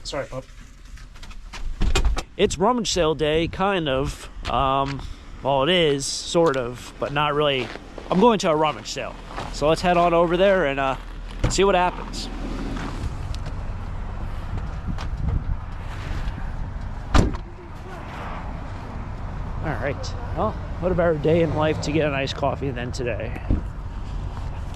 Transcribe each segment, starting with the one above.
Sorry, pup. It's rummage sale day, kind of. Well, it is, sort of, but not really. I'm going to a rummage sale. So let's head on over there and see what happens. All right, well, what a better day in life to get an iced coffee than today.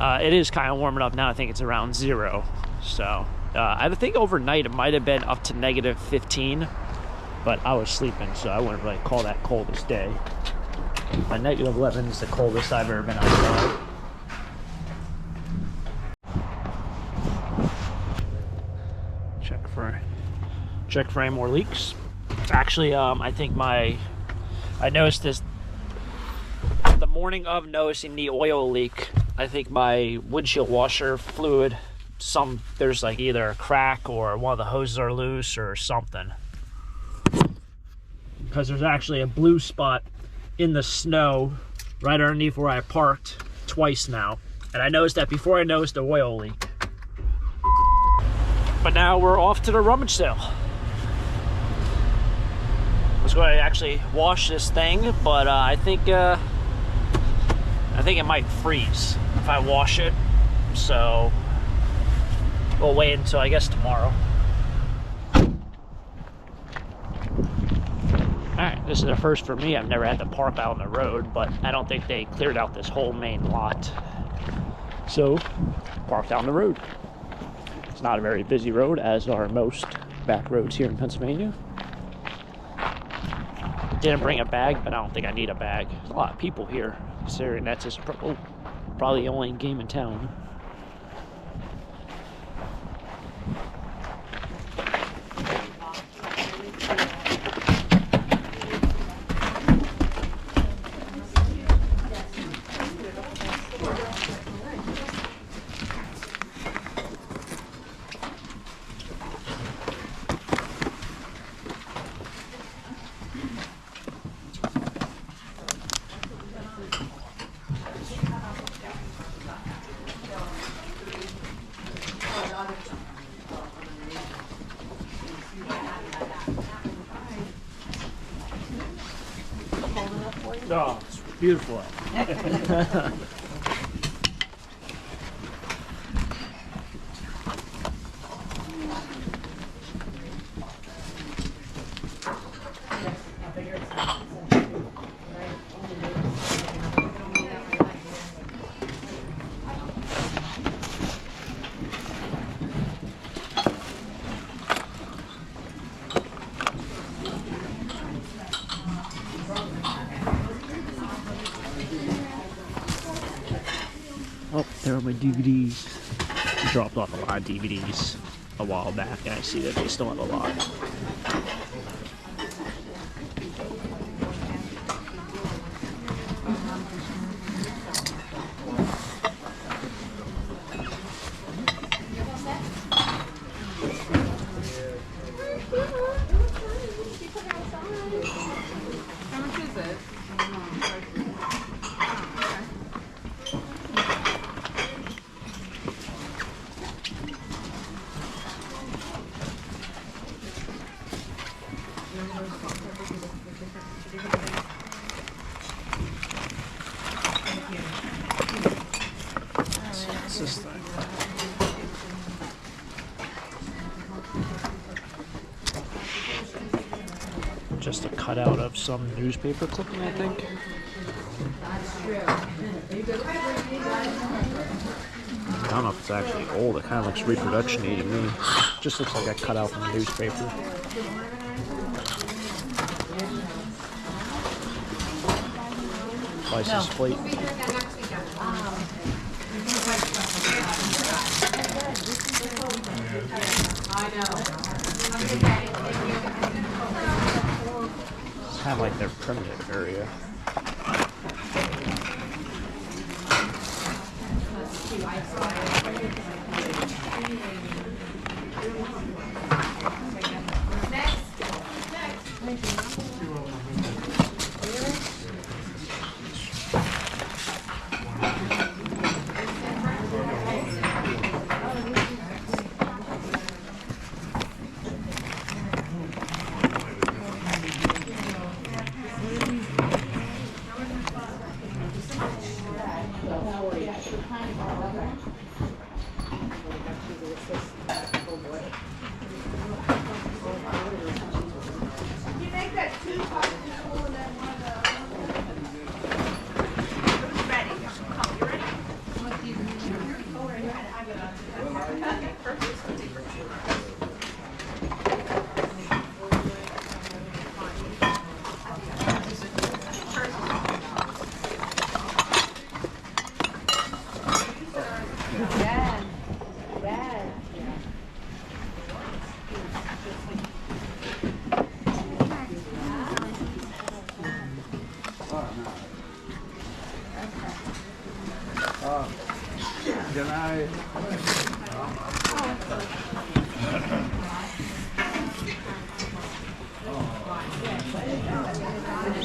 It is kind of warming up now. I think it's around 0. So I think overnight it might have been up to -15, but I was sleeping, so I wouldn't really call that coldest day. But -11 is the coldest I've ever been outside. Check for any more leaks. Actually, I think I noticed this the morning of noticing the oil leak. I think my windshield washer fluid, there's like either a crack or one of the hoses are loose or something. Because there's actually a blue spot in the snow right underneath where I parked twice now. And I noticed that before I noticed the oil leak. But now we're off to the rummage sale. I was going to actually wash this thing, but I think it might freeze if I wash it. So we'll wait until, I guess, tomorrow. Alright, this is a first for me. I've never had to park out on the road, but I don't think they cleared out this whole main lot. So, parked out on the road. It's not a very busy road, as are most back roads here in Pennsylvania. Didn't bring a bag, but I don't think I need a bag. There's a lot of people here, considering that's just probably the only game in town. Oh, it's beautiful. Oh, there are my DVDs. I dropped off a lot of DVDs a while back, and I see that they still have a lot. How much is it? What's this thing? Just a cutout of some newspaper clipping, I think. I don't know if it's actually old. It kind of looks reproduction-y to me. Just looks like a cutout from a newspaper. License plate. It's kind of like their primitive area.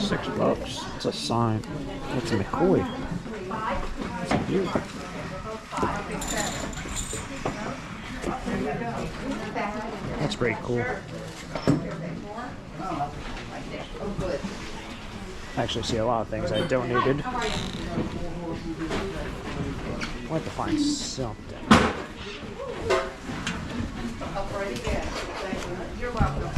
$6. It's a sign. It's a McCoy. It's a view. That's pretty cool. I actually see a lot of things I donated. I'd like to find something. You're welcome.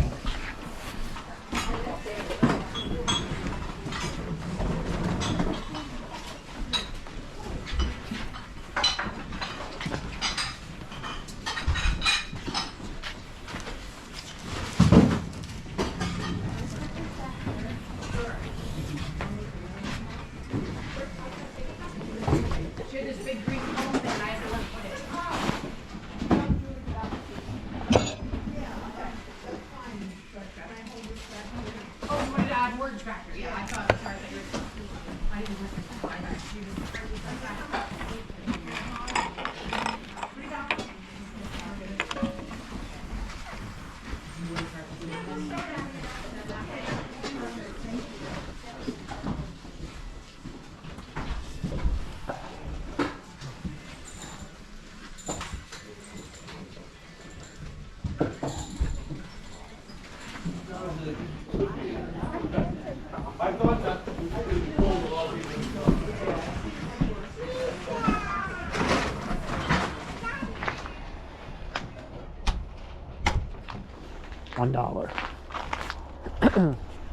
$1.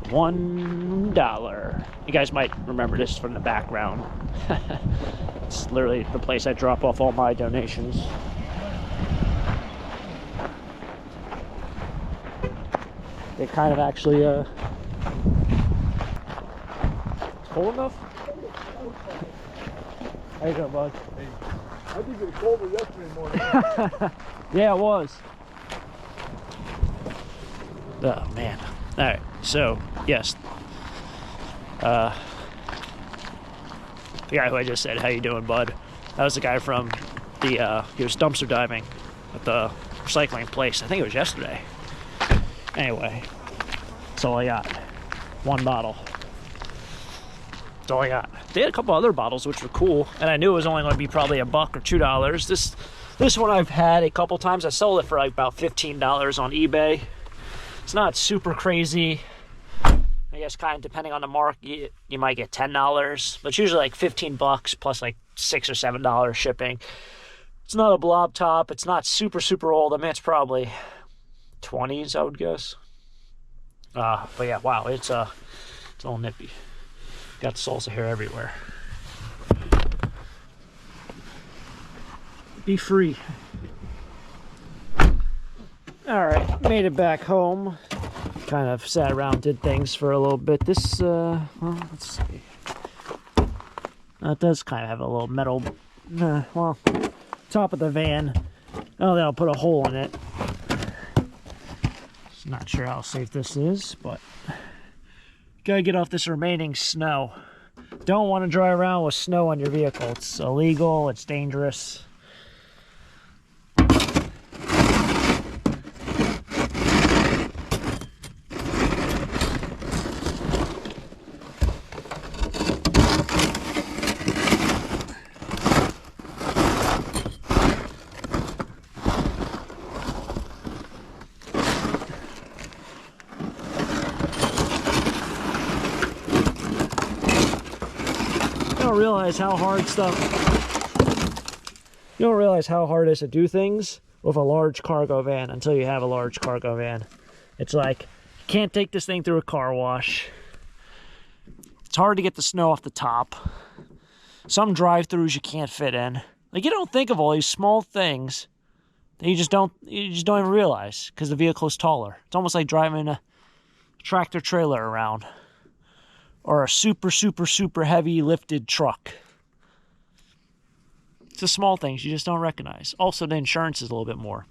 $1. You guys might remember this from the background. It's literally the place I drop off all my donations. They kind of actually, it's cold enough? How you doing, bud? Hey, I think it was colder yesterday morning. Yeah, it was. Oh, man. Alright, so, yes. The guy who I just said, how you doing, bud? That was the guy from the, he was dumpster diving at the recycling place. I think it was yesterday. Anyway, that's all I got. One bottle. That's all I got. They had a couple other bottles which were cool, and I knew it was only going to be probably $1 or $2. This one I've had a couple times. I sold it for like about $15 on eBay. It's not super crazy. I guess kind of depending on the market, you might get $10, but it's usually like $15 plus like $6 or $7 shipping. It's not a blob top. It's not super old. I mean, it's probably 20s, I would guess. But yeah, wow, it's a little nippy. Got salsa hair everywhere. Be free. All right, made it back home. Kind of sat around, did things for a little bit. This, well, let's see. It does kind of have a little metal, well, top of the van. Oh, they'll put a hole in it. Not sure how safe this is, but gotta get off this remaining snow. Don't want to drive around with snow on your vehicle. It's illegal, it's dangerous. You don't realize how hard it is to do things with a large cargo van until you have a large cargo van. It's like, you can't take this thing through a car wash. It's hard to get the snow off the top. Some drive-throughs you can't fit in. Like, you don't think of all these small things that you just don't even realize because the vehicle's taller. It's almost like driving a tractor trailer around or a super, super, super heavy lifted truck. It's the small things you just don't recognize. Also, the insurance is a little bit more.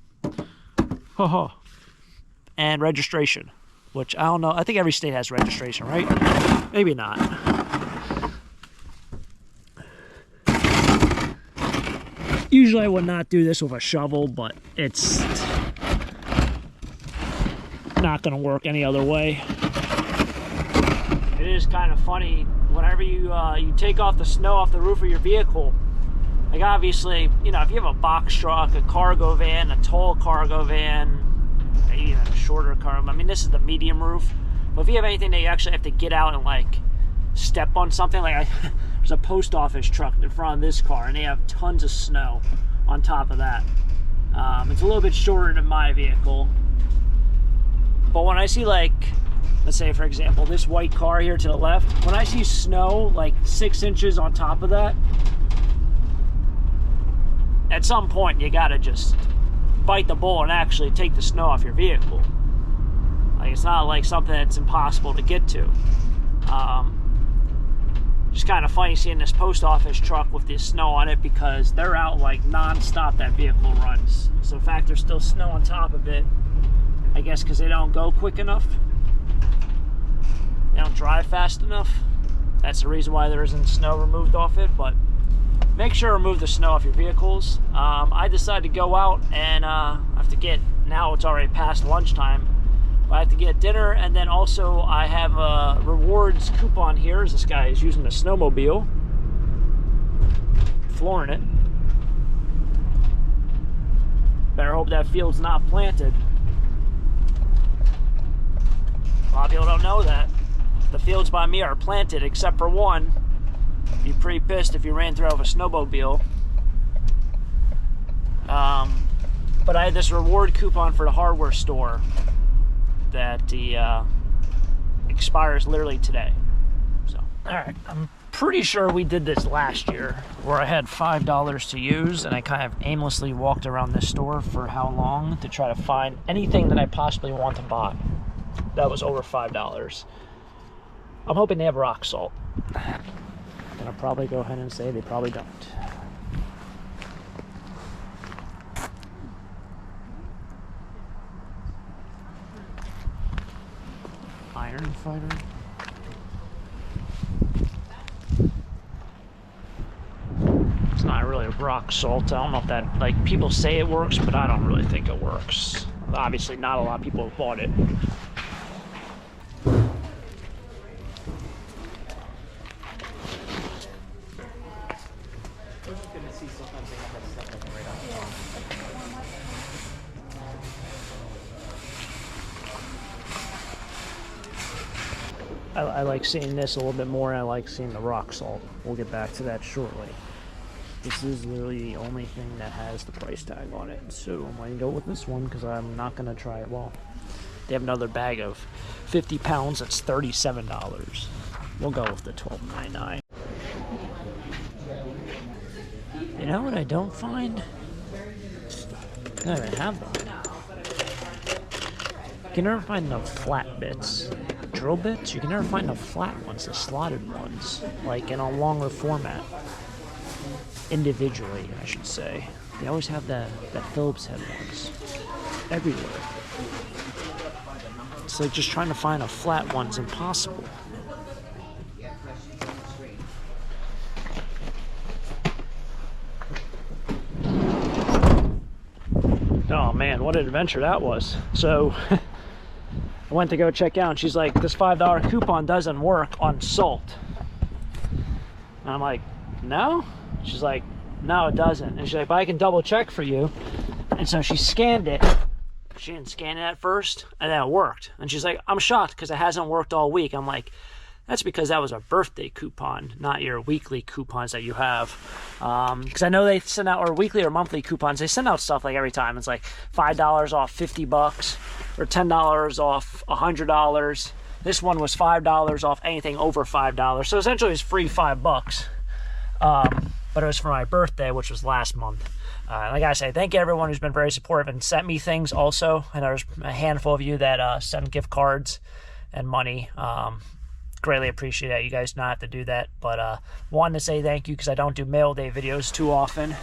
And registration, which I don't know. I think every state has registration, right? Maybe not. Usually I would not do this with a shovel, but it's not going to work any other way. It is kind of funny whenever you take off the snow off the roof of your vehicle. Like, obviously, you know, if you have a box truck, a cargo van, a tall cargo van, even a shorter cargo, I mean, this is the medium roof. But if you have anything that you actually have to get out and, like, step on something, like there's a post office truck in front of this car, and they have tons of snow on top of that. It's a little bit shorter than my vehicle. But when I see, like, let's say, for example, this white car here to the left, when I see snow, like, 6 inches on top of that, at some point you gotta just bite the bullet and actually take the snow off your vehicle. Like, it's not like something that's impossible to get to. Just kind of funny seeing this post office truck with the snow on it because they're out like non-stop, that vehicle runs. So in fact, there's still snow on top of it, I guess because they don't go quick enough. They don't drive fast enough. That's the reason why there isn't snow removed off it. But make sure to remove the snow off your vehicles. I decided to go out and I have to get, now it's already past lunchtime, but I have to get dinner, and then also I have a rewards coupon here as this guy is using the snowmobile, flooring it. Better hope that field's not planted. A lot of people don't know that. The fields by me are planted except for one. Be pretty pissed if you ran through with a snowmobile. But I had this reward coupon for the hardware store that expires literally today. So, all right, I'm pretty sure we did this last year where I had $5 to use and I kind of aimlessly walked around this store for how long to try to find anything that I possibly want to buy that was over $5. I'm hoping they have rock salt. Gonna probably go ahead and say they probably don't. Iron fighter. It's not really rock salt. I don't know if that, like, people say it works, but I don't really think it works. Obviously not a lot of people have bought it. I like seeing this a little bit more, and I like seeing the rock salt. We'll get back to that shortly. This is literally the only thing that has the price tag on it. So I'm going to go with this one because I'm not going to try it. Well, they have another bag of 50 pounds. That's $37. We'll go with the $12.99. You know what I don't find? I don't even have them. You can never find the flat bits. Drill bits, you can never find the flat ones, the slotted ones, like in a longer format. Individually, I should say. They always have that Phillips head ones. Everywhere. It's like just trying to find a flat one's impossible. Oh man, what an adventure that was. So I went to go check out and she's like, this $5 coupon doesn't work on salt. And I'm like, no? She's like, no, it doesn't. And she's like, but I can double check for you. And so she scanned it. She didn't scan it at first, and then it worked. And she's like, I'm shocked because it hasn't worked all week. I'm like, that's because that was a birthday coupon, not your weekly coupons that you have. Because I know they send out, or weekly or monthly coupons, they send out stuff like every time. It's like $5 off $50 or $10 off $100. This one was $5 off anything over $5. So essentially it's free $5. but it was for my birthday, which was last month. Like I say, thank you everyone who's been very supportive and sent me things also. And there's a handful of you that sent gift cards and money. Greatly appreciate it. You guys don't have to do that, but wanted to say thank you because I don't do mail day videos too often,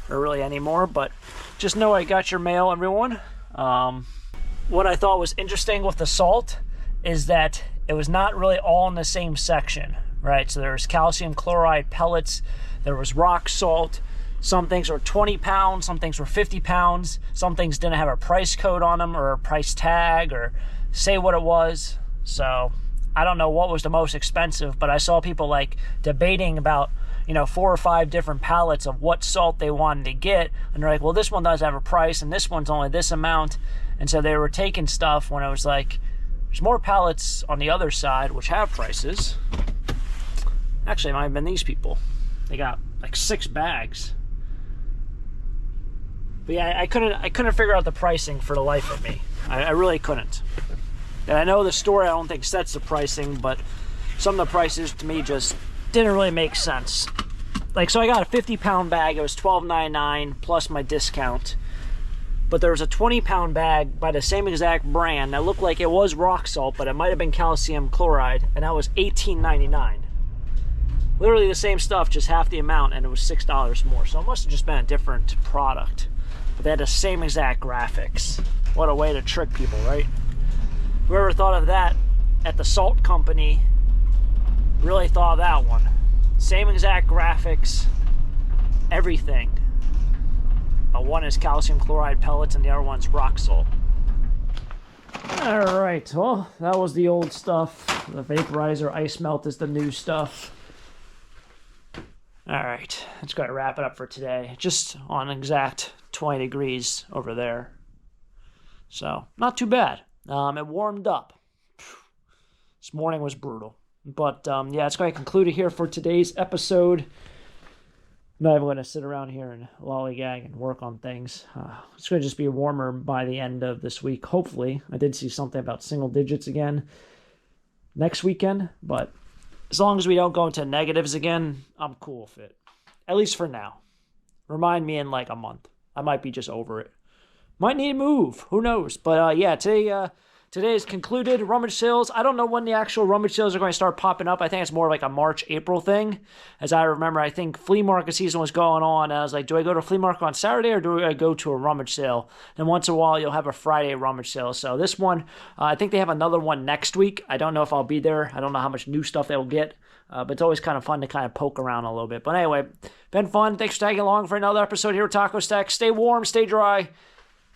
or really anymore, but just know I got your mail, everyone. What I thought was interesting with the salt is that it was not really all in the same section, right? So there was calcium chloride pellets, there was rock salt. Some things were 20 pounds, some things were 50 pounds, some things didn't have a price code on them or a price tag or say what it was. So I don't know what was the most expensive, but I saw people like debating about, 4 or 5 different pallets of what salt they wanted to get. And they're like, well, this one does have a price and this one's only this amount. And so they were taking stuff when it was like, there's more pallets on the other side, which have prices. Actually, it might have been these people. They got like 6 bags. But yeah, I couldn't figure out the pricing for the life of me. I really couldn't. And I know the store, I don't think, sets the pricing, but some of the prices to me just didn't really make sense. Like, so I got a 50-pound bag. It was $12.99 plus my discount. But there was a 20-pound bag by the same exact brand that looked like it was rock salt, but it might have been calcium chloride, and that was $18.99. Literally the same stuff, just half the amount, and it was $6 more. So it must have just been a different product. But they had the same exact graphics. What a way to trick people, right? Whoever thought of that at the salt company really thought of that one. Same exact graphics, everything. But one is calcium chloride pellets and the other one's rock salt. All right, well, that was the old stuff. The vaporizer ice melt is the new stuff. All right, let's go ahead and wrap it up for today. Just on exact 20 degrees over there. So, not too bad. It warmed up. This morning was brutal. But, yeah, it's going to conclude it here for today's episode. I'm not even going to sit around here and lollygag and work on things. It's going to just be warmer by the end of this week, hopefully. I did see something about single digits again next weekend, but as long as we don't go into negatives again, I'm cool with it. At least for now. Remind me in like a month. I might be just over it. Might need a move. Who knows? But yeah, today is concluded. Rummage sales. I don't know when the actual rummage sales are going to start popping up. I think it's more like a March, April thing. As I remember, I think flea market season was going on. And I was like, do I go to a flea market on Saturday or do I go to a rummage sale? And once in a while, you'll have a Friday rummage sale. So this one, I think they have another one next week. I don't know if I'll be there. I don't know how much new stuff they'll get. But it's always kind of fun to kind of poke around a little bit. But anyway, been fun. Thanks for tagging along for another episode here with Taco Stack. Stay warm, stay dry.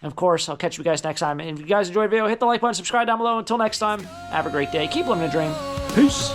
And of course, I'll catch you guys next time. And if you guys enjoyed the video, hit the like button, subscribe down below. Until next time, have a great day. Keep living the dream. Peace.